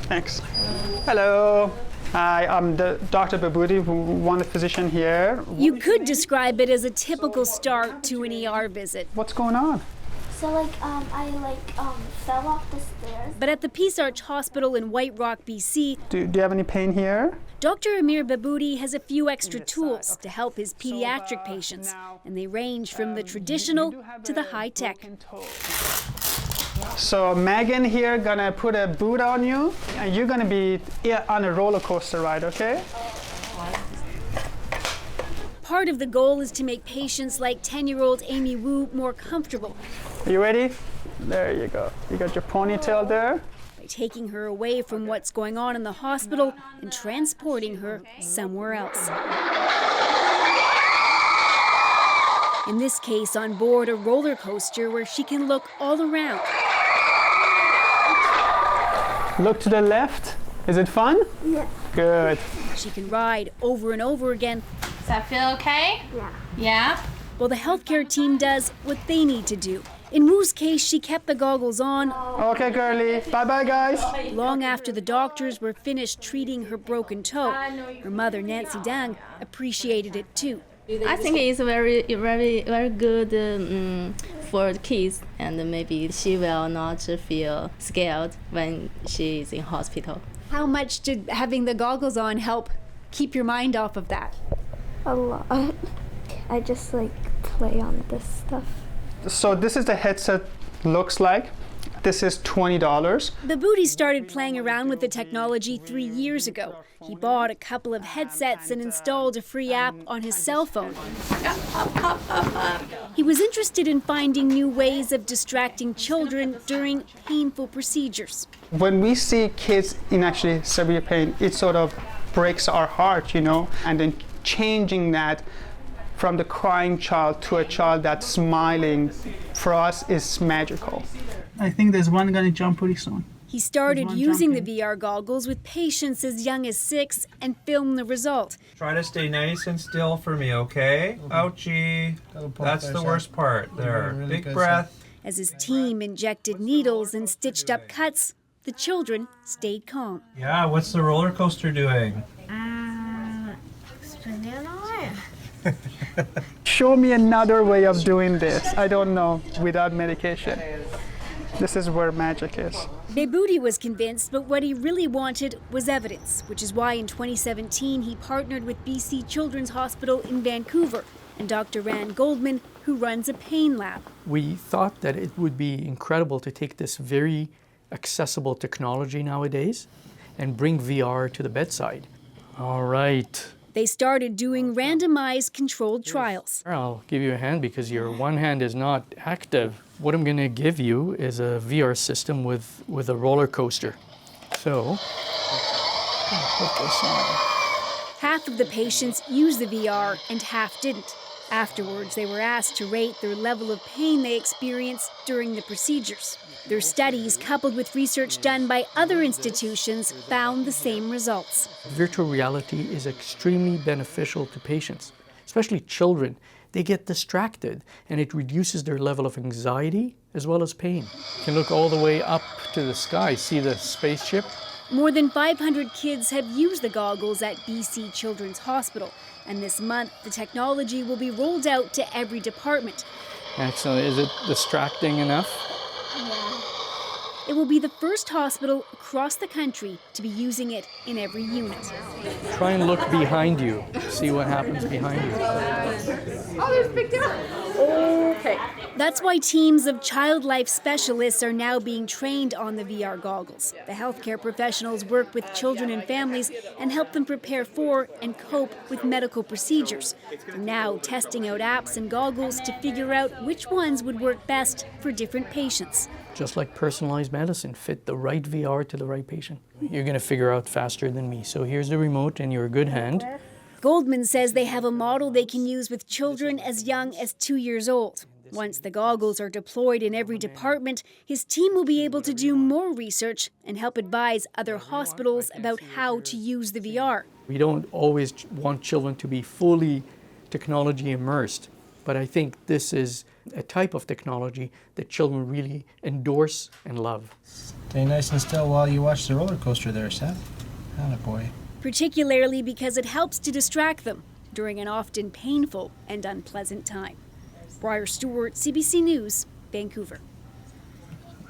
Thanks. Hello. Hi, I'm Dr. Babudi, one physician here. You could describe it as a typical start to an ER visit. What's going on? So I fell off the stairs. But at the Peace Arch Hospital in White Rock, BC, Do you have any pain here? Dr. Amir Babudi has a few extra tools to help his pediatric patients, and they range from the traditional to the high-tech. So Megan here gonna put a boot on you, and you're gonna be on a roller coaster ride, okay? Part of the goal is to make patients like 10-year-old Amy Wu more comfortable. Are you ready? There you go. You got your ponytail there. By taking her away from what's going on in the hospital and transporting her somewhere else. In this case, on board a roller coaster where she can look all around. Look to the left. Is it fun? Yeah. Good. She can ride over and over again. Does that feel okay? Yeah. Yeah? Well, the healthcare team does what they need to do. In Wu's case, she kept the goggles on Okay, girlie. Bye-bye, guys. long after the doctors were finished treating her broken toe. Her mother, Nancy Dang, appreciated it too. I think it's very good for the kids, and maybe she will not feel scared when she is in hospital. How much did having the goggles on help keep your mind off of that? A lot. I just play on this stuff. So this is the headset looks like. This is $20. Babudi started playing around with the technology 3 years ago. He bought a couple of headsets and installed a free app on his cell phone. He was interested in finding new ways of distracting children during painful procedures. When we see kids in actually severe pain, it sort of breaks our heart, you know, and then changing that from the crying child to a child that's smiling, for us is magical. I think there's one gonna jump pretty soon. He started using the VR goggles with patients as young as 6 and filmed the result. Try to stay nice and still for me, okay? Ouchie. That's the worst part there. Big breath. As his team injected needles and stitched up cuts, the children stayed calm. Yeah, what's the roller coaster doing? Show me another way of doing this. I don't know, without medication. This is where magic is. Babudi was convinced, but what he really wanted was evidence, which is why in 2017 he partnered with BC Children's Hospital in Vancouver and Dr. Rand Goldman, who runs a pain lab. We thought that it would be incredible to take this very accessible technology nowadays and bring VR to the bedside. All right. They started doing randomized controlled trials. I'll give you a hand because your one hand is not active. What I'm going to give you is a VR system with a roller coaster. So, put this on. Half of the patients used the VR and half didn't. Afterwards, they were asked to rate their level of pain they experienced during the procedures. Their studies, coupled with research done by other institutions, found the same results. Virtual reality is extremely beneficial to patients, especially children. They get distracted and it reduces their level of anxiety as well as pain. You can look all the way up to the sky, see the spaceship. More than 500 kids have used the goggles at BC Children's Hospital, and this month the technology will be rolled out to every department. Excellent. Is it distracting enough? It will be the first hospital across the country to be using it in every unit. Try and look behind you. See what happens behind you. Oh, there's a big difference. Okay. That's why teams of child life specialists are now being trained on the VR goggles. The healthcare professionals work with children and families and help them prepare for and cope with medical procedures. They're now testing out apps and goggles to figure out which ones would work best for different patients. Just like personalized medicine, fit the right VR to the right patient. You're going to figure out faster than me. So here's the remote in your good hand. Goldman says they have a model they can use with children as young as 2 years old. Once the goggles are deployed in every department, his team will be able to do more research and help advise other hospitals about how to use the VR. We don't always want children to be fully technology immersed. But I think this is a type of technology that children really endorse and love. Stay nice and still while you watch the roller coaster there, Seth. Attaboy. Particularly because it helps to distract them during an often painful and unpleasant time. Briar Stewart, CBC News, Vancouver.